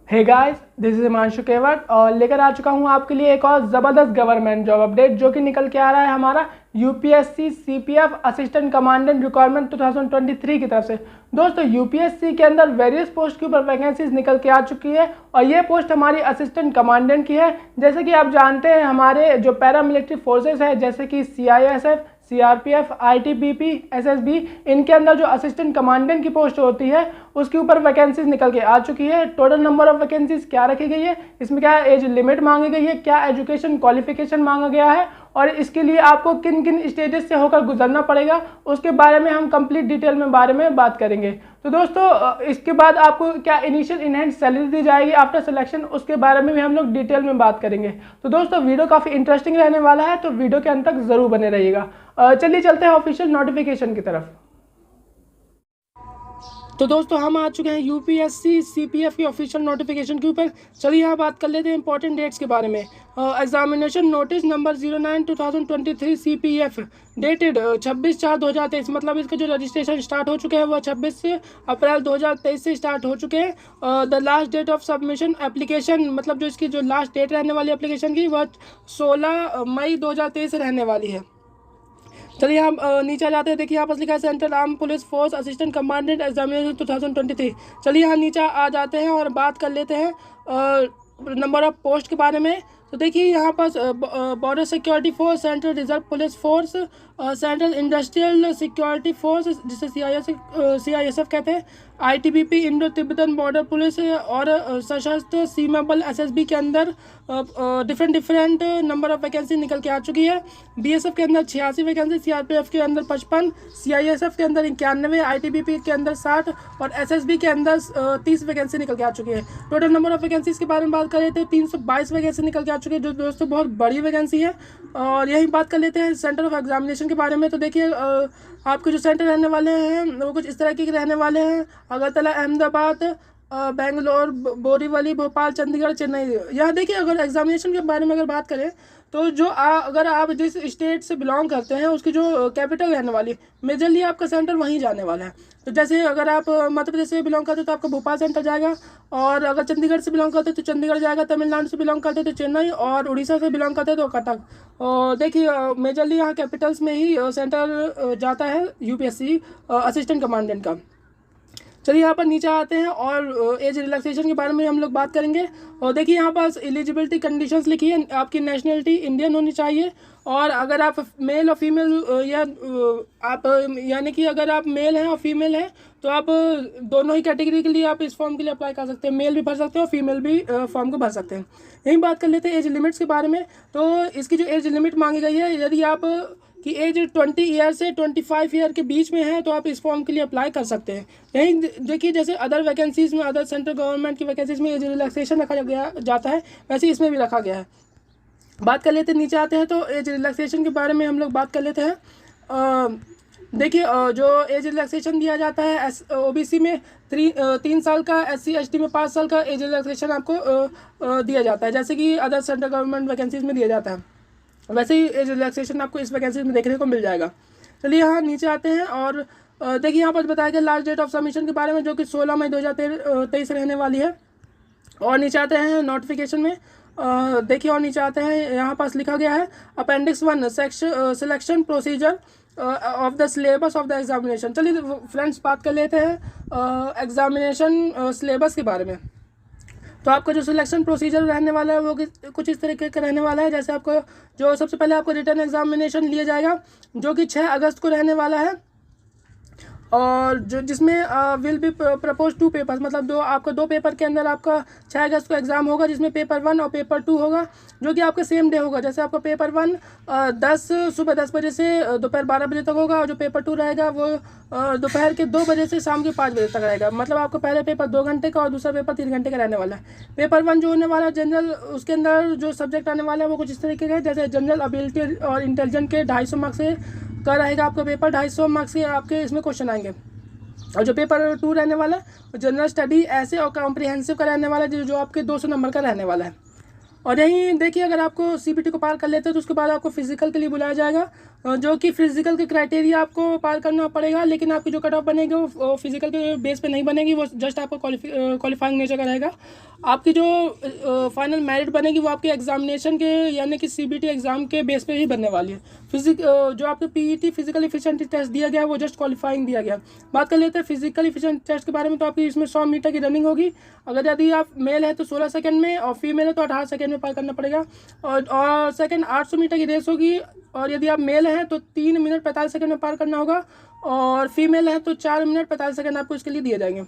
Hey guys, this is Himanshu Kewat और लेकर आ चुका हूं आपके लिए एक और ज़बरदस्त गवर्नमेंट जॉब अपडेट जो कि निकल के आ रहा है हमारा UPSC CPF assistant commandant requirement 2023 की तरफ से। दोस्तों, यूपीएससी के अंदर वेरियस पोस्ट के ऊपर वैकेंसीज निकल के आ चुकी है और ये पोस्ट हमारी असिस्टेंट कमांडेंट की है। जैसे कि आप जानते हैं, हमारे जो पैरामिलिट्री फोर्सेस है जैसे कि सीआईएसएफ, सीआरपीएफ, आईटीबीपी, एसएसबी, इनके अंदर जो असिस्टेंट कमांडेंट की पोस्ट होती है उसके ऊपर वैकेंसीज निकल के आ चुकी है। टोटल नंबर ऑफ वैकेंसीज क्या रखी गई है, इसमें क्या एज लिमिट मांगी गई है, क्या एजुकेशन क्वालिफिकेशन मांगा गया है और इसके लिए आपको किन किन स्टेजेस से होकर गुजरना पड़ेगा, उसके बारे में हम कंप्लीट डिटेल में बारे में बात करेंगे। तो दोस्तों, इसके बाद आपको क्या इनिशियल इनहैंस सैलरी दी जाएगी आफ्टर सिलेक्शन, उसके बारे में भी हम लोग डिटेल में बात करेंगे। तो दोस्तों, वीडियो काफ़ी इंटरेस्टिंग रहने वाला है, तो वीडियो के अंत तक ज़रूर बने रहिएगा। चलिए चलते हैं ऑफिशियल नोटिफिकेशन की तरफ। तो दोस्तों, हम आ चुके हैं यूपीएससी सीपीएफ की ऑफिशियल नोटिफिकेशन के ऊपर। चलिए यहाँ बात कर लेते हैं इंपॉर्टेंट डेट्स के बारे में। Examination notice number 09/2023 CPF dated 26/4/2023, मतलब इसका जो रजिस्ट्रेशन स्टार्ट हो चुके हैं वह 26 अप्रैल 2023 से स्टार्ट हो चुके हैं। The last date of submission application, मतलब जो इसकी जो लास्ट डेट रहने वाली एप्लीकेशन की वह 16 मई 2023 रहने वाली है। चलिए हम नीचे आ जाते हैं। देखिए यहाँ पर लिखा है central arm police force assistant commandant examination 2023। चलिए यहाँ नीचे आ जाते हैं और बात कर लेते हैं नंबर ऑफ पोस्ट के बारे में। तो देखिए यहाँ पर border security force, central reserve police force, central industrial security force जिसे सीआईएसएफ कहते हैं, ITBP Indo Tibetan border police और सशस्त्र सीमा बल एसएसबी के अंदर डिफरेंट नंबर ऑफ वैकेंसी निकल के आ चुकी है। बीएसएफ के अंदर 86 वैकेंसी, सीआरपीएफ के अंदर 55, सीआईएसएफ के अंदर 91, आईटीबीपी के अंदर 60 और एसएसबी के अंदर 30 वैकेंसी निकल के आ चुकी है। टोटल नंबर ऑफ वैकेंसीज के बारे में बात करें तो 322 वैकेंसी निकल के आ चुकी है, जो दोस्तों बहुत बड़ी वैकेंसी है। और यही बात कर लेते हैं सेंटर ऑफ एग्जामिनेशन के बारे में। तो देखिए आपके जो सेंटर रहने वाले हैं वो कुछ इस तरह के रहने वाले हैं: अगरतला, अहमदाबाद, बेंगलोर, बोरीवली, भोपाल, चंडीगढ़, चेन्नई। यहाँ देखिए अगर एग्जामिनेशन के बारे में अगर बात करें तो जो अगर आप जिस स्टेट से बिलोंग करते हैं उसकी जो कैपिटल रहने वाली मेजरली आपका सेंटर वहीं जाने वाला है। तो जैसे अगर आप मध्य प्रदेश से बिलोंग करते हो तो आपका भोपाल सेंटर जाएगा, और अगर चंडीगढ़ से बिलोंग करते हो तो चंडीगढ़ जाएगा, तमिलनाडु से बिलोंग करते हो तो चेन्नई, और उड़ीसा से बिलोंग करते हो तो कटक। और देखिए मेजरली यहाँ कैपिटल्स में ही सेंटर जाता है यूपीएससी असिस्टेंट कमांडेंट का। चलिए यहाँ पर नीचे आते हैं और एज रिलैक्सेशन के बारे में हम लोग बात करेंगे। और देखिए यहाँ पर एलिजिबिलिटी कंडीशंस लिखी है, आपकी नेशनलिटी इंडियन होनी चाहिए, और अगर आप मेल और फीमेल या आप यानी कि अगर आप मेल हैं और फीमेल हैं तो आप दोनों ही कैटेगरी के लिए आप इस फॉर्म के लिए अप्लाई कर सकते हैं। मेल भी भर सकते हैं और फीमेल भी फॉर्म को भर सकते हैं। यही बात कर लेते हैं एज लिमिट्स के बारे में। तो इसकी जो एज लिमिट मांगी गई है, यदि आप कि एज 20 ईयर से 25 ईयर के बीच में है तो आप इस फॉर्म के लिए अप्लाई कर सकते हैं। यही देखिए जैसे अदर वैकेंसीज में, अदर सेंट्रल गवर्नमेंट की वैकेंसीज में एज रिलैक्सेशन रखा गया जाता है, वैसे इसमें भी रखा गया है। बात कर लेते हैं, नीचे आते हैं तो एज रिलैक्सेशन के बारे में हम लोग बात कर लेते हैं। देखिए जो एज रिलैक्सेशन दिया जाता है ओबीसी में 3 साल का, SC ST में 5 साल का एज रिलैक्सेशन आपको दिया जाता है, जैसे कि अदर सेंट्रल गवर्नमेंट वैकेंसीज में दिया जाता है। वैसे ही एज रिलैक्सेशन आपको इस वैकेंसी में देखने को मिल जाएगा। चलिए यहाँ नीचे आते हैं और देखिए यहाँ पर बताया गया लास्ट डेट ऑफ सबमिशन के बारे में, जो कि 16 मई 2023 रहने वाली है। और नीचे आते हैं नोटिफिकेशन में। देखिए और नीचे आते हैं, यहाँ पास लिखा गया है appendix 1 selection procedure of the syllabus of the examination. चलिए फ्रेंड्स बात कर लेते हैं एग्जामिनेशन सिलेबस के बारे में। तो आपका जो सिलेक्शन प्रोसीजर रहने वाला है वो कुछ इस तरीके का रहने वाला है। जैसे आपको जो सबसे पहले आपको रिटर्न एग्जामिनेशन लिया जाएगा जो कि 6 अगस्त को रहने वाला है, और जो जिसमें विल बी प्रपोज 2 पेपर्स, मतलब जो आपका 2 पेपर के अंदर आपका 6 अगस्त को एग्ज़ाम होगा, जिसमें पेपर 1 और पेपर 2 होगा, जो कि आपका सेम डे होगा। जैसे आपका पेपर 1 सुबह 10 बजे से दोपहर 12 बजे तक होगा, और जो पेपर 2 रहेगा वो दोपहर के 2 बजे से शाम के 5 बजे तक रहेगा। मतलब आपका पहले पेपर 2 घंटे का और दूसरा पेपर 3 घंटे का रहने वाला है। पेपर 1 जो होने वाला है जनरल, उसके अंदर जो सब्जेक्ट आने वाला है वो कुछ इस तरीके के, जैसे जनरल एबिलिटी और इंटेलिजेंट के 250 मार्क्स से का रहेगा आपका पेपर। 250 मार्क्स के आपके इसमें क्वेश्चन आएंगे। और जो पेपर 2 रहने वाला है जनरल स्टडी, ऐसे और कॉम्प्रिहेंसिव का रहने वाला है, जो आपके 200 नंबर का रहने वाला है। और यहीं देखिए अगर आपको सीबीटी को पार कर लेते हो तो उसके बाद आपको फिजिकल के लिए बुलाया जाएगा, जो कि फिजिकल के क्राइटेरिया आपको पार करना पड़ेगा, लेकिन आपकी जो कट ऑफ बनेगी वो फिजिकल के बेस पे नहीं बनेगी, वो जस्ट आपको क्वालिफाइंग नेचर का रहेगा। आपकी जो फाइनल मेरिट बनेगी वो आपके एग्जामिनेशन के यानी कि सीबीटी एग्ज़ाम के बेस पे ही बनने वाली है। जो आपके पीईटी फिजिकल एफिशिएंसी टेस्ट दिया गया है वो जस्ट क्वालिफाइंग दिया गया है। बात कर लेते हैं फिजिकल एफिशिएंसी टेस्ट के बारे में। तो आपकी इसमें 100 मीटर की रनिंग होगी। अगर यदि आप मेल है तो 16 सेकंड में और फीमेल है तो 18 सेकंड में पार करना पड़ेगा। और सेकंड 800 मीटर की रेस होगी, और यदि आप मेल हैं तो 3 मिनट 45 सेकंड में पार करना होगा, और फीमेल है तो 4 मिनट 45 सेकंड आपको इसके लिए दिए जाएंगे।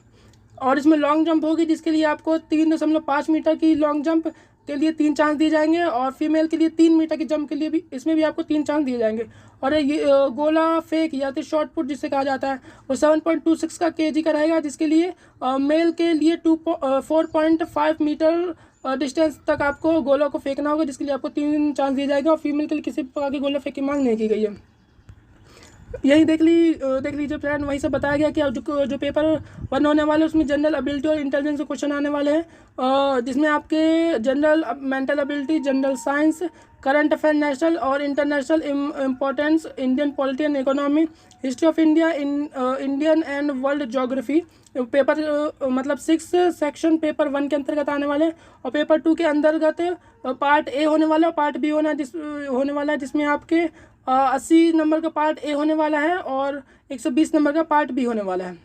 और इसमें लॉन्ग जंप होगी, जिसके लिए आपको 3.5 मीटर की लॉन्ग जंप के लिए 3 चांस दिए जाएंगे, और फीमेल के लिए 3 मीटर की जंप के लिए भी इसमें भी आपको 3 चांस दिए जाएंगे। और ये गोला फेंक या तो शॉर्ट पुट जिसे कहा जाता है वो 7.26 का केजी का रहेगा, जिसके लिए मेल के लिए 4.5 मीटर डिस्टेंस तक आपको गोला को फेंकना होगा, जिसके लिए आपको 3 चांस दिए जाएगा। और फीमेल के लिए किसी प्रकार की गोला फेंक की मांग नहीं की गई है। यही देख लीजिए फ्रेंड, वहीं से बताया गया कि जो पेपर 1 होने वाले उसमें जनरल एबिलिटी और इंटेलिजेंस के क्वेश्चन आने वाले हैं, जिसमें आपके general mental ability, general science, current affair, national और international importance, Indian polity and economy, history of India, Indian and world geography paper मतलब 6 सेक्शन पेपर 1 के अंतर्गत आने वाले हैं। और पेपर 2 के अंतर्गत पार्ट ए होने वाला है, पार्ट बी होने वाला है, जिसमें आपके 80 नंबर का पार्ट ए होने वाला है और 120 नंबर का पार्ट बी होने वाला है।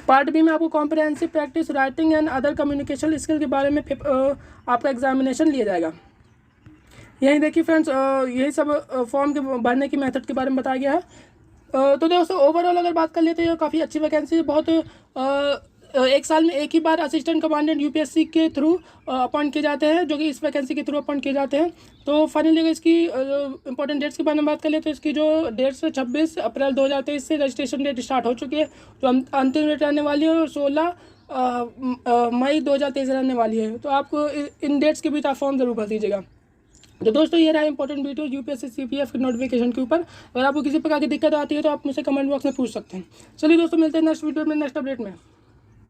पार्ट बी में आपको comprehensive practice, writing and other communication skill के बारे में आपका एग्जामिनेशन लिया जाएगा। यही देखिए फ्रेंड्स, यही सब फॉर्म के भरने की मेथड के बारे में बताया गया है। तो दोस्तों ओवरऑल अगर बात कर लेते हैं, काफ़ी अच्छी वैकेंसी है। बहुत एक साल में एक ही बार असिस्टेंट कमांडेंट यूपीएससी के थ्रू अपॉइंट किए जाते हैं, जो कि इस वैकेंसी के थ्रू अपॉइंट किए जाते हैं। तो फाइनली अगर इसकी इंपॉर्टेंट डेट्स के बारे में बात कर ले तो इसकी जो डेट्स है 26 अप्रैल 2023 से रजिस्ट्रेशन डेट स्टार्ट हो चुकी है, जो अंतिम डेट रहने वाली है, और 16 मई 2023 रहने वाली है। तो आपको इन डेट्स के बीच आप फॉर्म जरूर भर दीजिएगा। तो दोस्तों ये रहा इंपॉर्टेंट वीडियो यूपीएससी सीपीएफ के नोटिफिकेशन के ऊपर। अगर आपको किसी प्रकार की दिक्कत आती है तो आप मुझसे कमेंट बॉक्स में पूछ सकते हैं। चलिए दोस्तों, मिलते हैं नेक्स्ट वीडियो में, नेक्स्ट अपडेट में।